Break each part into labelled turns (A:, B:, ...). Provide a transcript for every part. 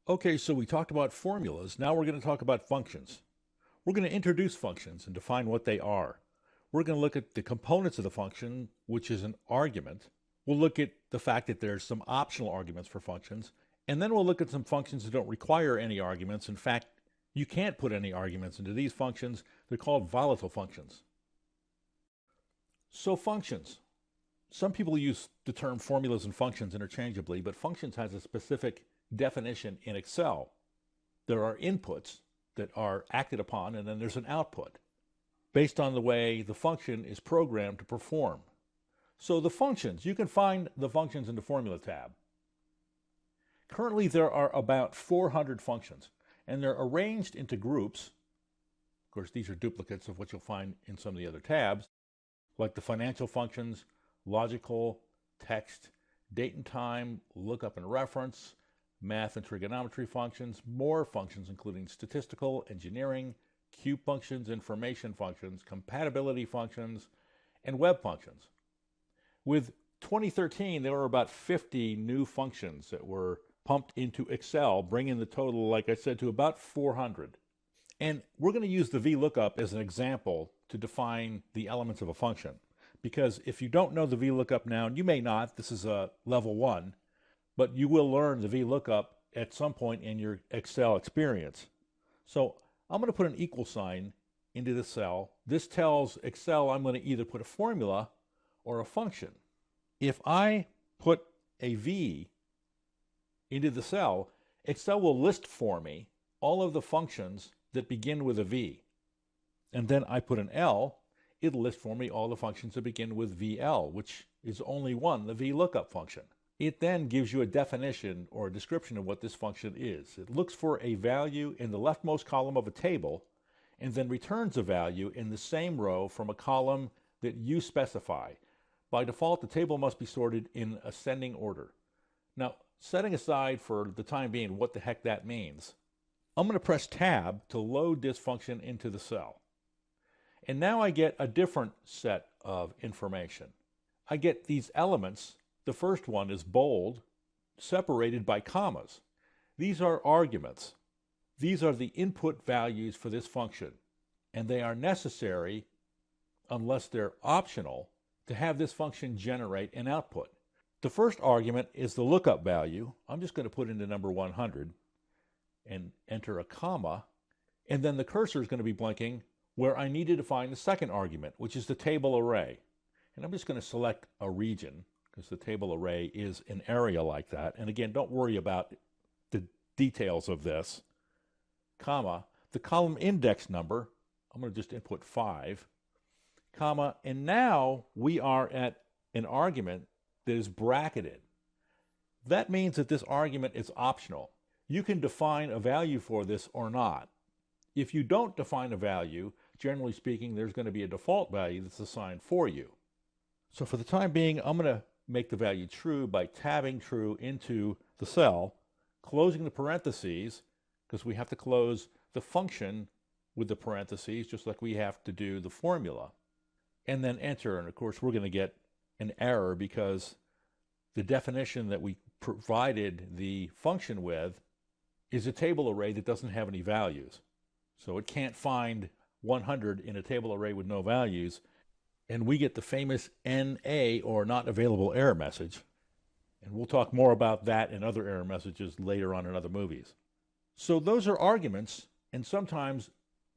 A: Okay, so we talked about formulas. Now we're going to talk about functions. We're going to introduce functions and define what they are. We're going to look at the components of the function, which is an argument. We'll look at the fact that there's some optional arguments for functions. And then we'll look at some functions that don't require any arguments. In fact, you can't put any arguments into these functions. They're called volatile functions. So functions. Some people use the term formulas and functions interchangeably, but functions has a specific definition in Excel. There are inputs that are acted upon, and then there's an output based on the way the function is programmed to perform. So the functions, you can find the functions in the Formula tab. Currently there are about 400 functions, and they're arranged into groups. Of course, these are duplicates of what you'll find in some of the other tabs, like the financial functions, logical, text, date and time, lookup and reference, math and trigonometry functions, more functions including statistical, engineering, cube functions, information functions, compatibility functions, and web functions. With 2013, there were about 50 new functions that were pumped into Excel, bringing the total, like I said, to about 400. And we're going to use the VLOOKUP as an example to define the elements of a function. Because if you don't know the VLOOKUP now, and you may not, this is a level 1, but you will learn the VLOOKUP at some point in your Excel experience. So I'm going to put an equal sign into the cell. This tells Excel I'm going to either put a formula or a function. If I put a V into the cell, Excel will list for me all of the functions that begin with a V. And then I put an L, it'll list for me all the functions that begin with VL, which is only one, the VLOOKUP function. It then gives you a definition or a description of what this function is. It looks for a value in the leftmost column of a table and then returns a value in the same row from a column that you specify. By default, the table must be sorted in ascending order. Now, setting aside for the time being what the heck that means, I'm going to press Tab to load this function into the cell. And now I get a different set of information. I get these elements. The first one is bold, separated by commas. These are arguments. These are the input values for this function, and they are necessary, unless they're optional, to have this function generate an output. The first argument is the lookup value. I'm just going to put in the number 100 and enter a comma, and then the cursor is going to be blinking where I needed to find the second argument, which is the table array. And I'm just going to select a region, because the table array is an area like that. And again, don't worry about the details of this. Comma, the column index number, I'm going to just input 5, comma, and now we are at an argument that is bracketed. That means that this argument is optional. You can define a value for this or not. If you don't define a value, generally speaking, there's going to be a default value that's assigned for you. So for the time being, I'm going to make the value true by tabbing true into the cell, closing the parentheses, because we have to close the function with the parentheses, just like we have to do the formula, and then enter. And of course, we're going to get an error because the definition that we provided the function with is a table array that doesn't have any values. So it can't find 100 in a table array with no values, and we get the famous NA, or not available error message. And we'll talk more about that and other error messages later on in other movies. So those are arguments, and sometimes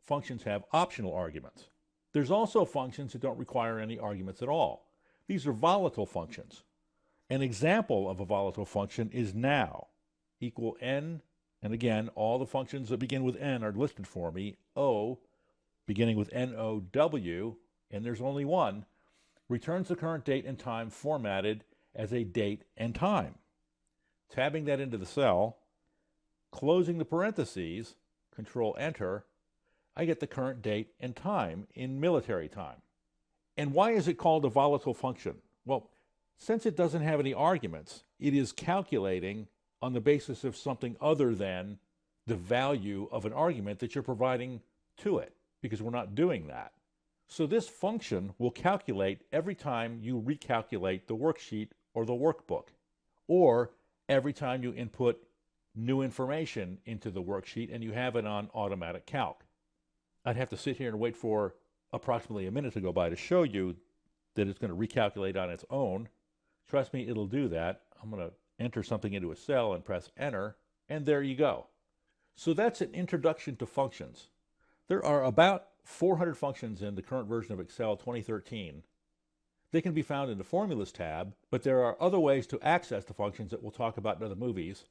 A: functions have optional arguments. There's also functions that don't require any arguments at all. These are volatile functions. An example of a volatile function is now equal n, and again, all the functions that begin with n are listed for me. O, beginning with NOW, and there's only one, returns the current date and time formatted as a date and time. Tabbing that into the cell, closing the parentheses, Control Enter, I get the current date and time in military time. And why is it called a volatile function? Well, since it doesn't have any arguments, it is calculating on the basis of something other than the value of an argument that you're providing to it, because we're not doing that. So this function will calculate every time you recalculate the worksheet or the workbook, or every time you input new information into the worksheet and you have it on automatic calc. I'd have to sit here and wait for approximately a minute to go by to show you that it's going to recalculate on its own. Trust me, it'll do that. I'm going to enter something into a cell and press enter, and there you go. So that's an introduction to functions. There are about 400 functions in the current version of Excel 2013. They can be found in the Formulas tab, but there are other ways to access the functions that we'll talk about in other movies.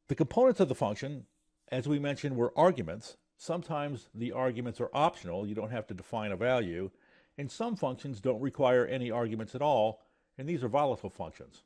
A: The components of the function, as we mentioned, were arguments. Sometimes the arguments are optional. You don't have to define a value. And some functions don't require any arguments at all, and these are volatile functions.